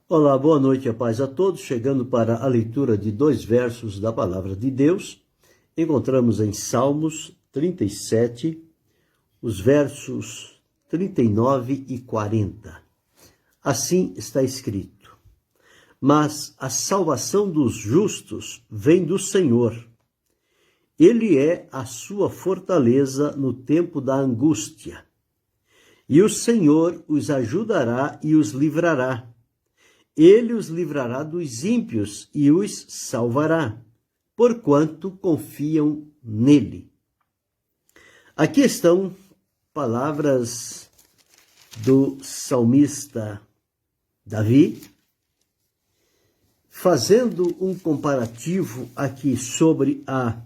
Olá, boa noite e a paz a todos. Chegando para a leitura de 2 versos da Palavra de Deus, encontramos em Salmos 37, os versos 39 e 40. Assim está escrito: Mas a salvação dos justos vem do Senhor. Ele é a sua fortaleza no tempo da angústia. E o Senhor os ajudará e os livrará. Ele os livrará dos ímpios e os salvará, porquanto confiam nele. Aqui estão palavras do salmista Davi, fazendo um comparativo aqui sobre a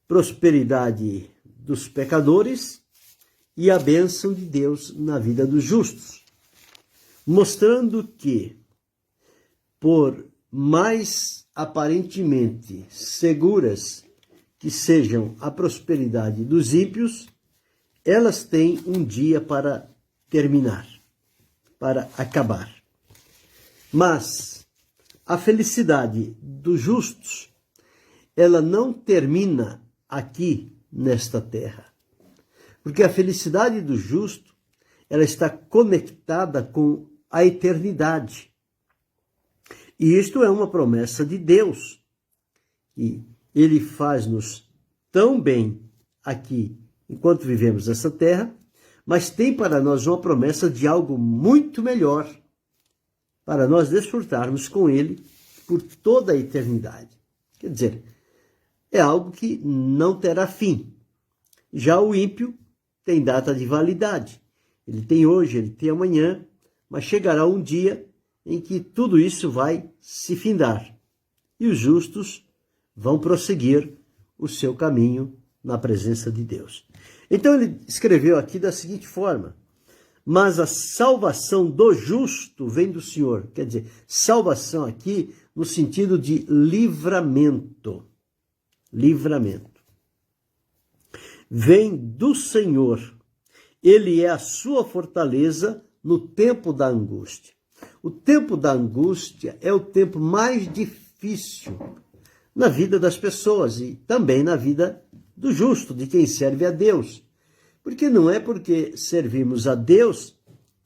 prosperidade dos pecadores e a bênção de Deus na vida dos justos, mostrando que, por mais aparentemente seguras que sejam a prosperidade dos ímpios, elas têm um dia para terminar, para acabar. Mas a felicidade dos justos, ela não termina aqui nesta terra. Porque a felicidade do justo, ela está conectada com a eternidade. E isto é uma promessa de Deus. E Ele faz-nos tão bem aqui, enquanto vivemos nessa terra, mas tem para nós uma promessa de algo muito melhor, para nós desfrutarmos com Ele por toda a eternidade. Quer dizer, é algo que não terá fim. Já o ímpio tem data de validade. Ele tem hoje, ele tem amanhã, mas chegará um dia em que tudo isso vai se findar. E os justos vão prosseguir o seu caminho na presença de Deus. Então ele escreveu aqui da seguinte forma: mas a salvação do justo vem do Senhor. Quer dizer, salvação aqui no sentido de livramento. Livramento. Vem do Senhor. Ele é a sua fortaleza no tempo da angústia. O tempo da angústia é o tempo mais difícil na vida das pessoas e também na vida do justo, de quem serve a Deus. Porque não é porque servimos a Deus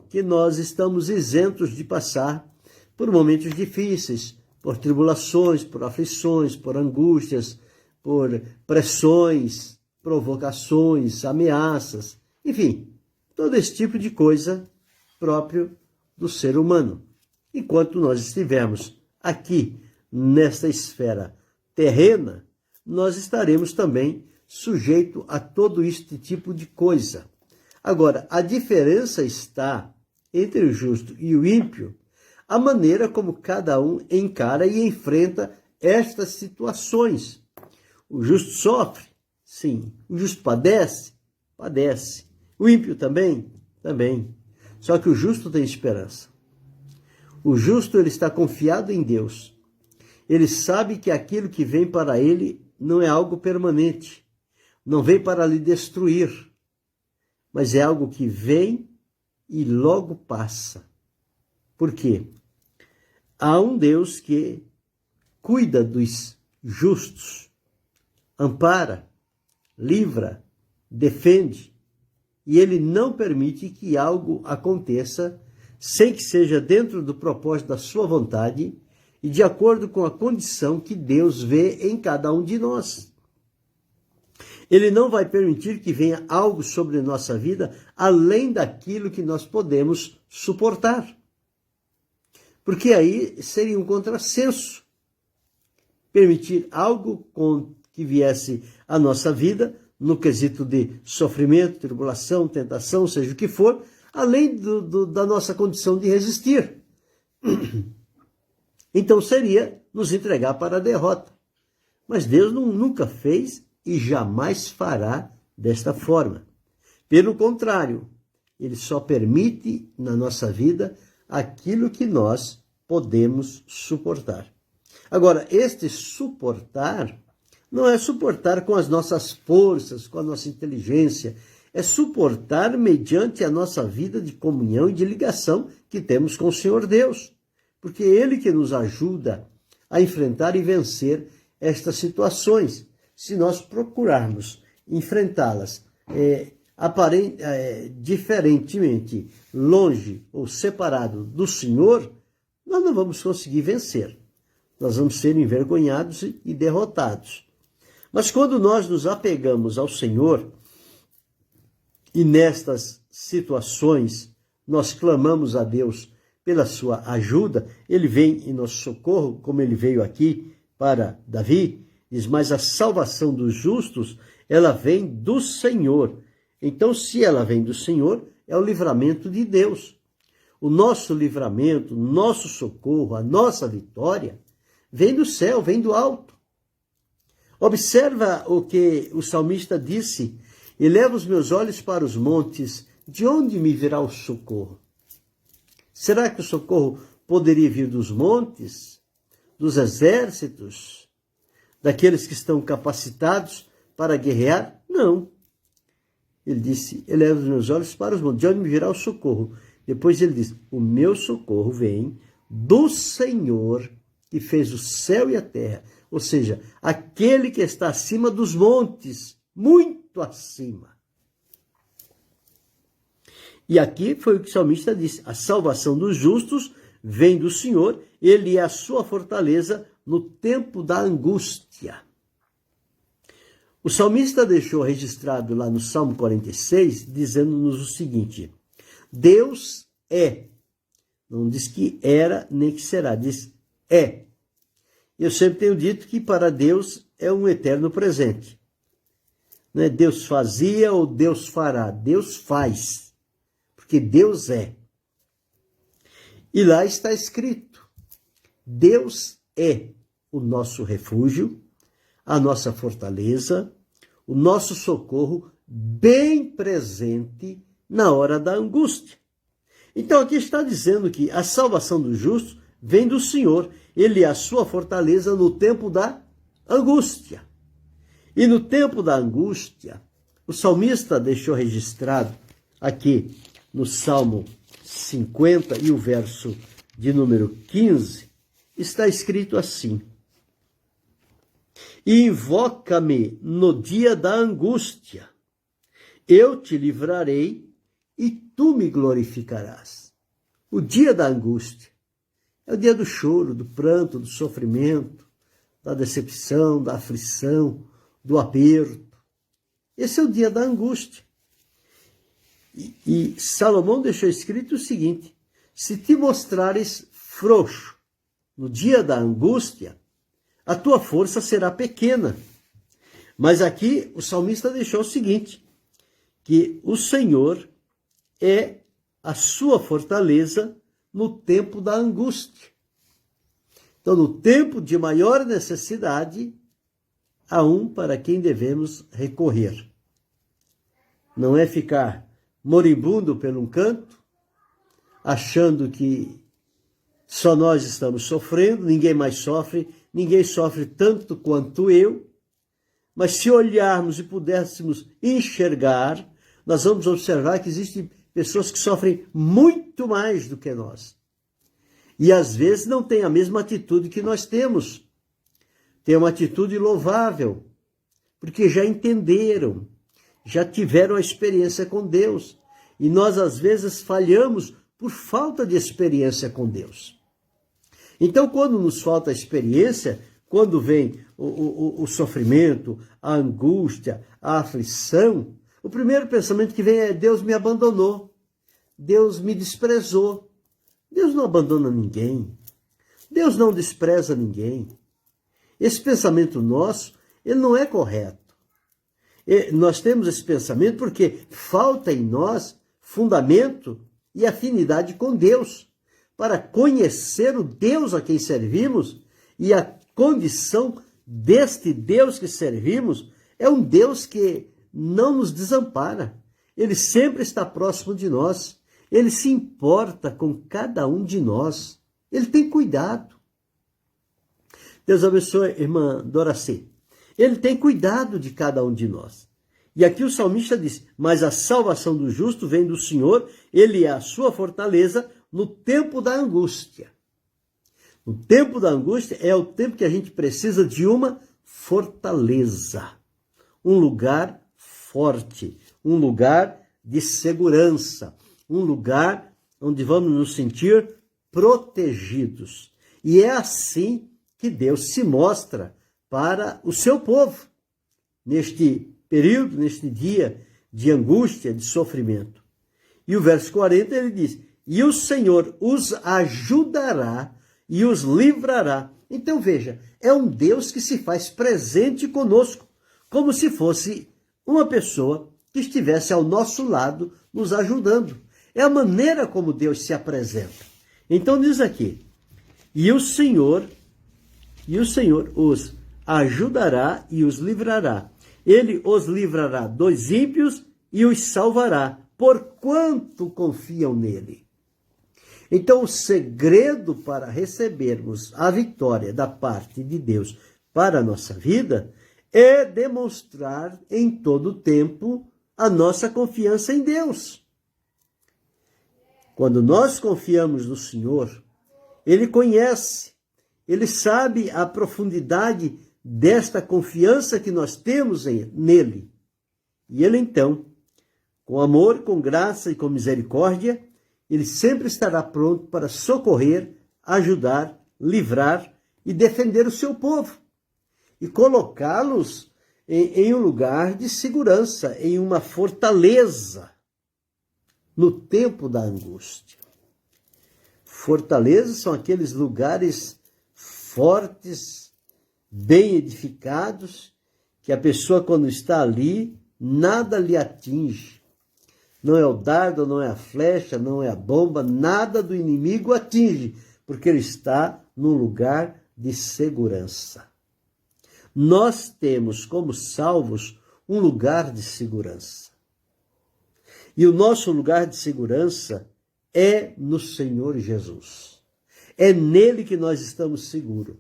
que nós estamos isentos de passar por momentos difíceis, por tribulações, por aflições, por angústias, por pressões, provocações, ameaças, enfim, todo esse tipo de coisa próprio do ser humano. Enquanto nós estivermos aqui nesta esfera terrena, nós estaremos também sujeitos a todo este tipo de coisa. Agora, a diferença está entre o justo e o ímpio, a maneira como cada um encara e enfrenta estas situações. O justo sofre, sim. O justo padece, padece. O ímpio também, também. Só que o justo tem esperança. O justo, ele está confiado em Deus. Ele sabe que aquilo que vem para ele não é algo permanente. Não vem para lhe destruir. Mas é algo que vem e logo passa. Por quê? Há um Deus que cuida dos justos, ampara, livra, defende, e ele não permite que algo aconteça sem que seja dentro do propósito da sua vontade e de acordo com a condição que Deus vê em cada um de nós. Ele não vai permitir que venha algo sobre a nossa vida além daquilo que nós podemos suportar. Porque aí seria um contrassenso permitir algo que viesse à nossa vida, no quesito de sofrimento, tribulação, tentação, seja o que for, além da nossa condição de resistir. Então seria nos entregar para a derrota. Mas Deus nunca fez e jamais fará desta forma. Pelo contrário, Ele só permite na nossa vida aquilo que nós podemos suportar. Agora, este suportar não é suportar com as nossas forças, com a nossa inteligência, é suportar mediante a nossa vida de comunhão e de ligação que temos com o Senhor Deus. porque é Ele que nos ajuda a enfrentar e vencer estas situações. Se nós procurarmos enfrentá-las diferentemente, longe ou separado do Senhor, nós não vamos conseguir vencer. Nós vamos ser envergonhados e derrotados. Mas quando nós nos apegamos ao Senhor, e nestas situações nós clamamos a Deus pela sua ajuda, Ele vem em nosso socorro, como Ele veio aqui para Davi, diz, mas a salvação dos justos, ela vem do Senhor. Então, se ela vem do Senhor, é o livramento de Deus. O nosso livramento, o nosso socorro, a nossa vitória, vem do céu, vem do alto. Observa o que o salmista disse, eleva os meus olhos para os montes, de onde me virá o socorro? Será que o socorro poderia vir dos montes, dos exércitos, daqueles que estão capacitados para guerrear? Não. Ele disse, eleva os meus olhos para os montes, de onde me virá o socorro? Depois ele diz, o meu socorro vem do Senhor que fez o céu e a terra. Ou seja, aquele que está acima dos montes, muito acima. E aqui foi o que o salmista disse, a salvação dos justos vem do Senhor, Ele é a sua fortaleza no tempo da angústia. O salmista deixou registrado lá no Salmo 46, dizendo-nos o seguinte, Deus é, não diz que era nem que será, diz é. Eu sempre tenho dito que para Deus é um eterno presente. Não é Deus fazia ou Deus fará, Deus faz, porque Deus é. E lá está escrito, Deus é o nosso refúgio, a nossa fortaleza, o nosso socorro bem presente na hora da angústia. Então aqui está dizendo que a salvação dos justos vem do Senhor. Ele é a sua fortaleza no tempo da angústia. E no tempo da angústia, o salmista deixou registrado aqui no Salmo 50 e o verso de número 15, está escrito assim, invoca-me no dia da angústia, eu te livrarei e tu me glorificarás. O dia da angústia é o dia do choro, do pranto, do sofrimento, da decepção, da aflição, do aperto. Esse é o dia da angústia. E Salomão deixou escrito o seguinte, se te mostrares frouxo no dia da angústia, a tua força será pequena. Mas aqui o salmista deixou o seguinte, que o Senhor é a sua fortaleza no tempo da angústia. Então, no tempo de maior necessidade, há um para quem devemos recorrer. Não é ficar moribundo pelo canto, achando que só nós estamos sofrendo, ninguém mais sofre, ninguém sofre tanto quanto eu, mas se olharmos e pudéssemos enxergar, nós vamos observar que existem pessoas que sofrem muito mais do que nós. E às vezes não têm a mesma atitude que nós temos. Tem uma atitude louvável, porque já entenderam, já tiveram a experiência com Deus. E nós às vezes falhamos por falta de experiência com Deus. Então, quando nos falta experiência, quando vem o sofrimento, a angústia, a aflição, o primeiro pensamento que vem é Deus me abandonou, Deus me desprezou. Deus não abandona ninguém, Deus não despreza ninguém. Esse pensamento nosso, ele não é correto. Nós temos esse pensamento porque falta em nós fundamento e afinidade com Deus, para conhecer o Deus a quem servimos, e a condição deste Deus que servimos é um Deus que não nos desampara. Ele sempre está próximo de nós. Ele se importa com cada um de nós. Ele tem cuidado. Deus abençoe, irmã Doracê. Ele tem cuidado de cada um de nós. E aqui o salmista diz, mas a salvação do justo vem do Senhor, Ele é a sua fortaleza no tempo da angústia. O tempo da angústia é o tempo que a gente precisa de uma fortaleza, um lugar forte, um lugar de segurança, um lugar onde vamos nos sentir protegidos. E é assim que Deus se mostra para o seu povo, neste período, neste dia de angústia, de sofrimento. E o verso 40 ele diz: e o Senhor os ajudará e os livrará. Então veja, é um Deus que se faz presente conosco, como se fosse uma pessoa que estivesse ao nosso lado nos ajudando. É a maneira como Deus se apresenta. Então diz aqui: e o Senhor os ajudará e os livrará. Ele os livrará dos ímpios e os salvará, porquanto confiam nele. Então, o segredo para recebermos a vitória da parte de Deus para a nossa vida é demonstrar em todo o tempo a nossa confiança em Deus. Quando nós confiamos no Senhor, Ele conhece, Ele sabe a profundidade desta confiança que nós temos nele. E Ele então, com amor, com graça e com misericórdia, Ele sempre estará pronto para socorrer, ajudar, livrar e defender o seu povo. E colocá-los em um lugar de segurança, em uma fortaleza, no tempo da angústia. Fortalezas são aqueles lugares fortes, bem edificados, que a pessoa, quando está ali, nada lhe atinge. Não é o dardo, não é a flecha, não é a bomba, nada do inimigo atinge, porque ele está num lugar de segurança. Nós temos, como salvos, um lugar de segurança. E o nosso lugar de segurança é no Senhor Jesus. É nele que nós estamos seguros.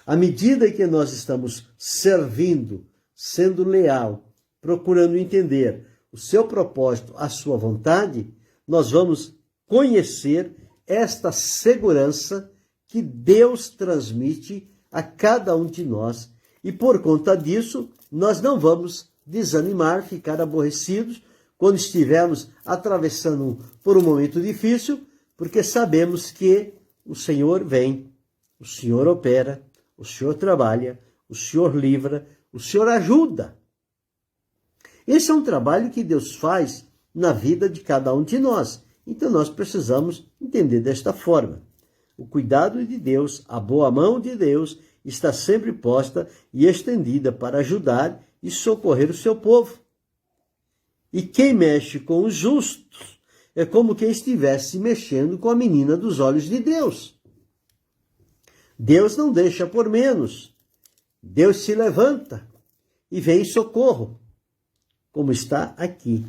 À medida que nós estamos servindo, sendo leal, procurando entender o seu propósito, a sua vontade, nós vamos conhecer esta segurança que Deus transmite a cada um de nós. E por conta disso, nós não vamos desanimar, ficar aborrecidos quando estivermos atravessando por um momento difícil, porque sabemos que o Senhor vem, o Senhor opera, o Senhor trabalha, o Senhor livra, o Senhor ajuda. Esse é um trabalho que Deus faz na vida de cada um de nós. Então nós precisamos entender desta forma. O cuidado de Deus, a boa mão de Deus, está sempre posta e estendida para ajudar e socorrer o seu povo. E quem mexe com os justos é como quem estivesse mexendo com a menina dos olhos de Deus. Deus não deixa por menos. Deus se levanta e vem em socorro, como está aqui.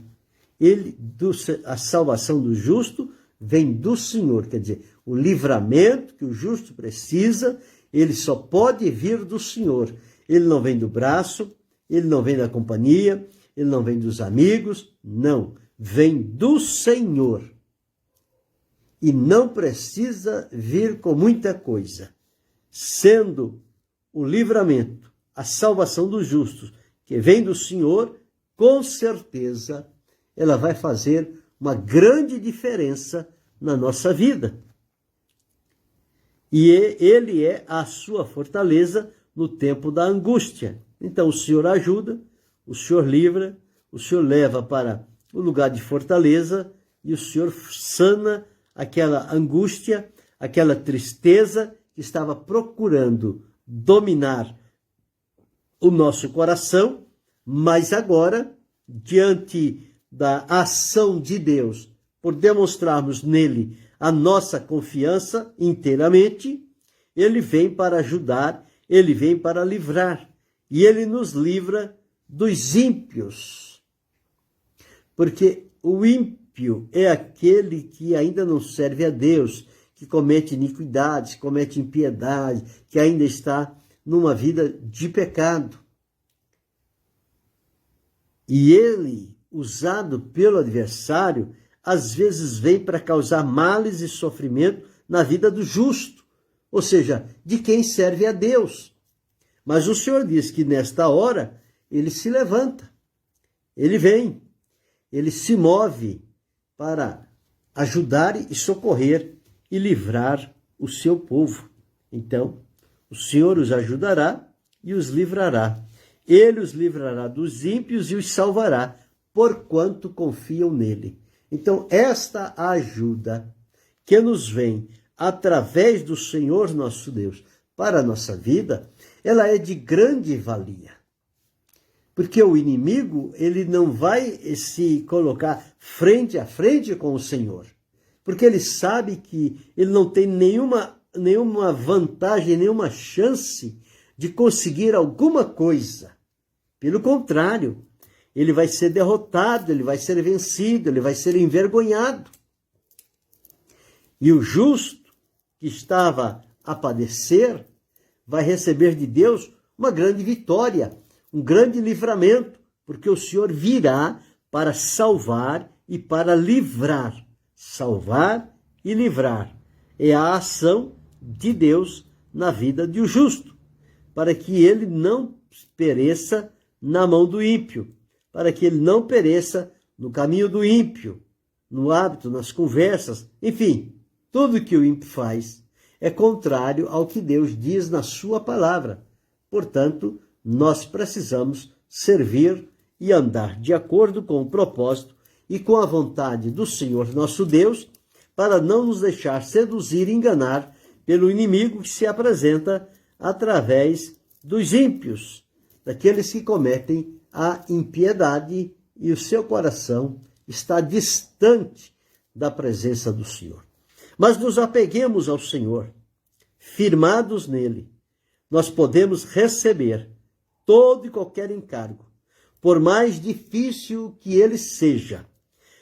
A salvação do justo vem do Senhor, quer dizer, o livramento que o justo precisa, ele só pode vir do Senhor. Ele não vem do braço, ele não vem da companhia, ele não vem dos amigos, não. Vem do Senhor. E não precisa vir com muita coisa. Sendo o livramento, a salvação dos justos, que vem do Senhor, com certeza ela vai fazer uma grande diferença na nossa vida. E ele é a sua fortaleza no tempo da angústia. Então o Senhor ajuda, o Senhor livra, o Senhor leva para o lugar de fortaleza e o Senhor sana aquela angústia, aquela tristeza que estava procurando dominar o nosso coração, mas agora, diante da ação de Deus, por demonstrarmos nele a nossa confiança inteiramente, ele vem para ajudar, ele vem para livrar, e ele nos livra dos ímpios. Porque o ímpio é aquele que ainda não serve a Deus, que comete iniquidades, comete impiedade, que ainda está numa vida de pecado. E ele, usado pelo adversário, às vezes vem para causar males e sofrimento na vida do justo, ou seja, de quem serve a Deus. Mas o Senhor diz que nesta hora ele se levanta, ele vem, ele se move para ajudar e socorrer e livrar o seu povo. Então, o Senhor os ajudará e os livrará. Ele os livrará dos ímpios e os salvará, porquanto confiam nele. Então, esta ajuda que nos vem através do Senhor nosso Deus para a nossa vida, ela é de grande valia. Porque o inimigo, ele não vai se colocar frente a frente com o Senhor. Porque ele sabe que ele não tem nenhuma vantagem, nenhuma chance de conseguir alguma coisa. Pelo contrário, ele vai ser derrotado, ele vai ser vencido, ele vai ser envergonhado. E o justo, que estava a padecer, vai receber de Deus uma grande vitória, um grande livramento, porque o Senhor virá para salvar e para livrar. Salvar e livrar é a ação de Deus na vida do justo, para que ele não pereça na mão do ímpio, para que ele não pereça no caminho do ímpio, no hábito, nas conversas, enfim, tudo que o ímpio faz é contrário ao que Deus diz na sua palavra. Portanto, nós precisamos servir e andar de acordo com o propósito e com a vontade do Senhor nosso Deus, para não nos deixar seduzir e enganar pelo inimigo que se apresenta através dos ímpios, daqueles que cometem a impiedade e o seu coração está distante da presença do Senhor. Mas nos apeguemos ao Senhor, firmados nele, nós podemos receber todo e qualquer encargo, por mais difícil que ele seja,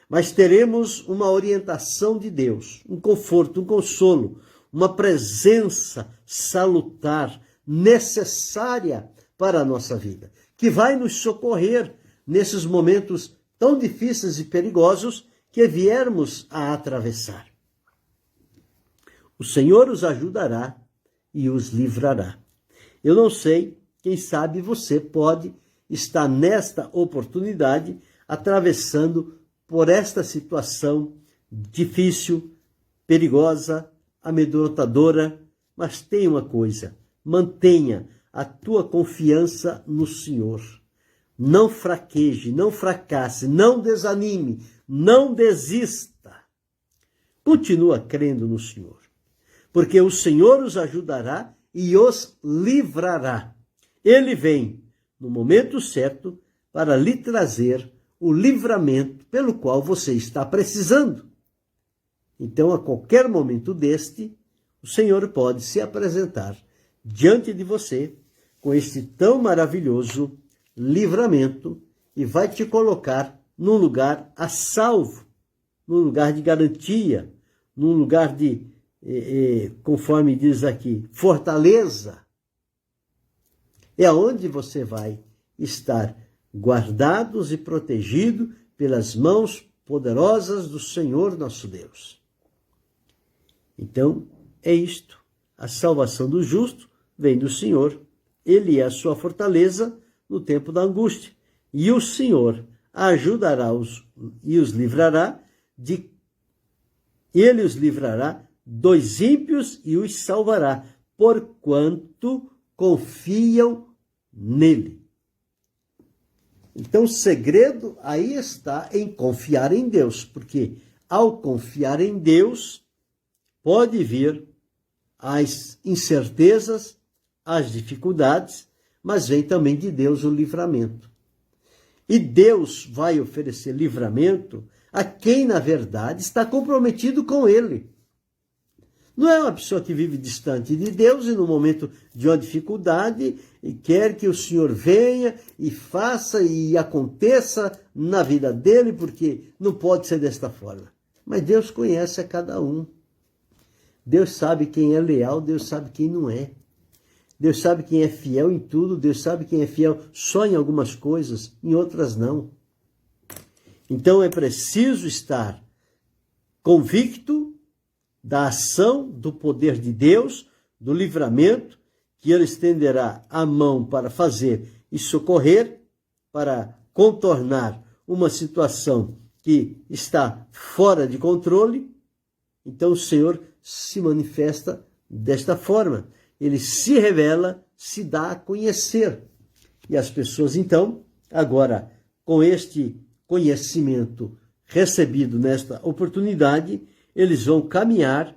mas teremos uma orientação de Deus, um conforto, um consolo, uma presença salutar, necessária para a nossa vida, que vai nos socorrer nesses momentos tão difíceis e perigosos que viermos a atravessar. O Senhor os ajudará e os livrará. Eu não sei, quem sabe você pode estar nesta oportunidade atravessando por esta situação difícil, perigosa, amedrontadora, mas tem uma coisa, mantenha a tua confiança no Senhor. Não fraqueje, não fracasse, não desanime, não desista. Continua crendo no Senhor, porque o Senhor os ajudará e os livrará. Ele vem no momento certo para lhe trazer o livramento pelo qual você está precisando. Então, a qualquer momento deste, o Senhor pode se apresentar diante de você com este tão maravilhoso livramento e vai te colocar num lugar a salvo, num lugar de garantia, num lugar de, conforme diz aqui, fortaleza. É onde você vai estar guardados e protegidos pelas mãos poderosas do Senhor nosso Deus. Então, é isto. A salvação do justo vem do Senhor. Ele é a sua fortaleza no tempo da angústia. E o Senhor ajudará e os livrará Ele os livrará dos ímpios e os salvará, porquanto confiam nele. Então, o segredo aí está em confiar em Deus, porque ao confiar em Deus, pode vir as incertezas, as dificuldades, mas vem também de Deus o livramento. E Deus vai oferecer livramento a quem, na verdade, está comprometido com Ele. Não é uma pessoa que vive distante de Deus e no momento de uma dificuldade e quer que o Senhor venha e faça e aconteça na vida dele, porque não pode ser desta forma. Mas Deus conhece a cada um. Deus sabe quem é leal, Deus sabe quem não é. Deus sabe quem é fiel em tudo, Deus sabe quem é fiel só em algumas coisas, em outras não. Então é preciso estar convicto da ação, do poder de Deus, do livramento, que ele estenderá a mão para fazer e socorrer, para contornar uma situação que está fora de controle. Então o Senhor se manifesta desta forma. Ele se revela, se dá a conhecer. E as pessoas, então, agora, com este conhecimento recebido nesta oportunidade, eles vão caminhar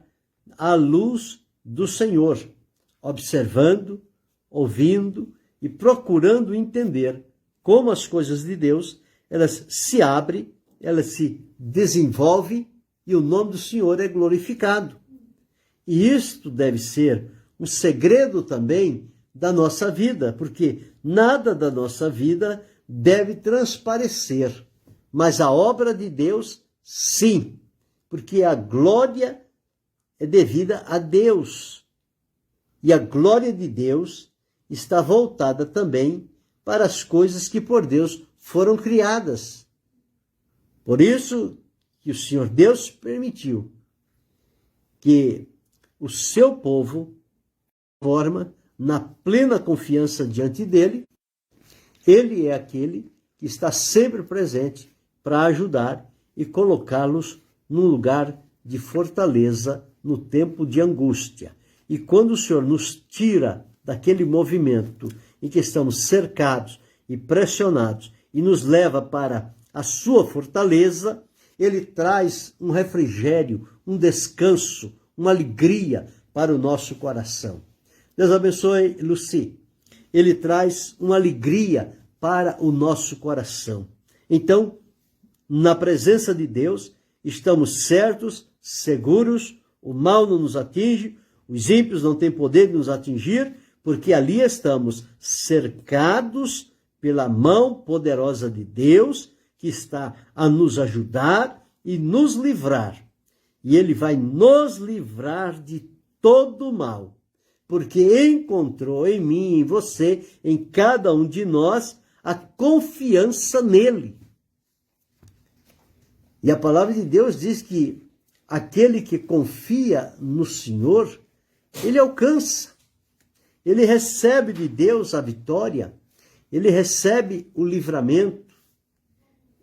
à luz do Senhor, observando, ouvindo e procurando entender como as coisas de Deus, elas se abrem, elas se desenvolvem e o nome do Senhor é glorificado. E isto deve ser um segredo também da nossa vida, porque nada da nossa vida deve transparecer, mas a obra de Deus, sim, porque a glória é devida a Deus. E a glória de Deus está voltada também para as coisas que por Deus foram criadas. Por isso que o Senhor Deus permitiu que o seu povo, na plena confiança diante dele, ele é aquele que está sempre presente para ajudar e colocá-los num lugar de fortaleza no tempo de angústia. E quando o Senhor nos tira daquele movimento em que estamos cercados e pressionados e nos leva para a sua fortaleza, ele traz um refrigério, um descanso, uma alegria para o nosso coração. Deus abençoe, Luci. Ele traz uma alegria para o nosso coração. Então, na presença de Deus, estamos certos, seguros, o mal não nos atinge, os ímpios não têm poder de nos atingir, porque ali estamos cercados pela mão poderosa de Deus, que está a nos ajudar e nos livrar. E ele vai nos livrar de todo o mal, porque encontrou em mim, em você, em cada um de nós, a confiança nele. E a palavra de Deus diz que aquele que confia no Senhor, ele alcança. Ele recebe de Deus a vitória, ele recebe o livramento.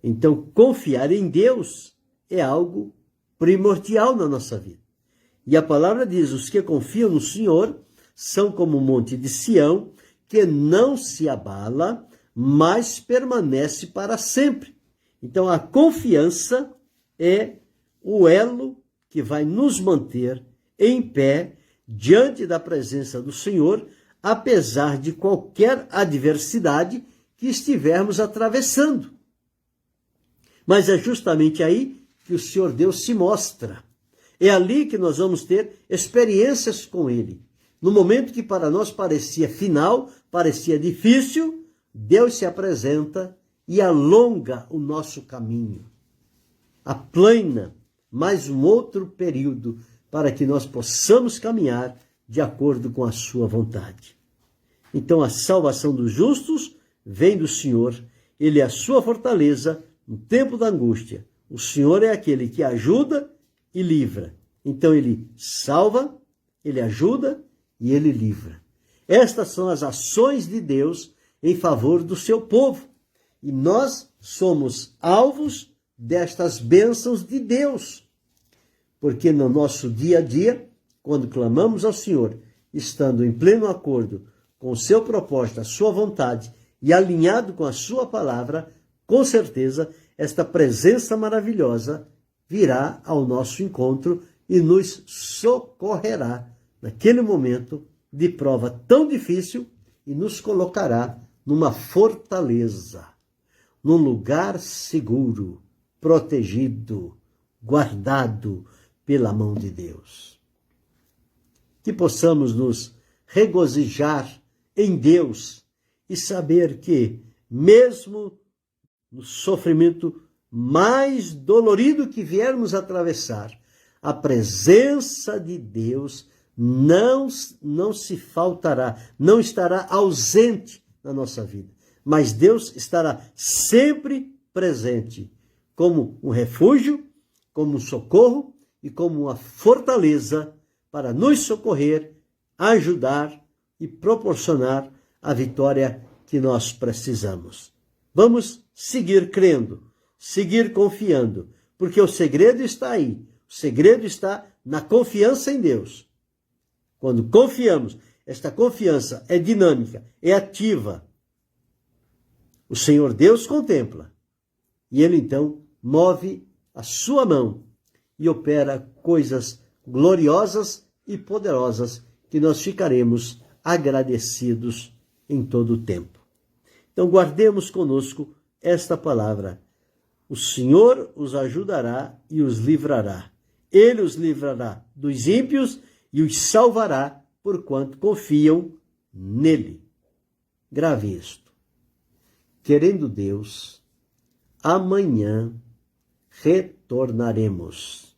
Então, confiar em Deus é algo primordial na nossa vida. E a palavra diz, os que confiam no Senhor são como o monte de Sião, que não se abala, mas permanece para sempre. Então, a confiança é o elo que vai nos manter em pé diante da presença do Senhor, apesar de qualquer adversidade que estivermos atravessando. Mas é justamente aí que o Senhor Deus se mostra. É ali que nós vamos ter experiências com Ele. No momento que para nós parecia final, parecia difícil, Deus se apresenta e alonga o nosso caminho. Aplana mais um outro período para que nós possamos caminhar de acordo com a sua vontade. Então a salvação dos justos vem do Senhor, Ele é a sua fortaleza no tempo da angústia. O Senhor é aquele que ajuda e livra. Então Ele salva, Ele ajuda e Ele livra. Estas são as ações de Deus em favor do seu povo. E nós somos alvos destas bênçãos de Deus. Porque no nosso dia a dia, quando clamamos ao Senhor, estando em pleno acordo com o seu propósito, a sua vontade e alinhado com a sua palavra, com certeza esta presença maravilhosa virá ao nosso encontro e nos socorrerá naquele momento de prova tão difícil e nos colocará numa fortaleza, num lugar seguro, protegido, guardado pela mão de Deus. Que possamos nos regozijar em Deus e saber que, mesmo no sofrimento mais dolorido que viermos atravessar, a presença de Deus não se faltará, não estará ausente na nossa vida, mas Deus estará sempre presente, como um refúgio, como um socorro e como uma fortaleza para nos socorrer, ajudar e proporcionar a vitória que nós precisamos. Vamos seguir crendo, seguir confiando, porque o segredo está aí. O segredo está na confiança em Deus. Quando confiamos, esta confiança é dinâmica, é ativa. O Senhor Deus contempla e Ele então move a sua mão e opera coisas gloriosas e poderosas que nós ficaremos agradecidos em todo o tempo. Então guardemos conosco esta palavra. O Senhor os ajudará e os livrará. Ele os livrará dos ímpios e os salvará, porquanto confiam nele. Grave isto. Querendo Deus, amanhã retornaremos.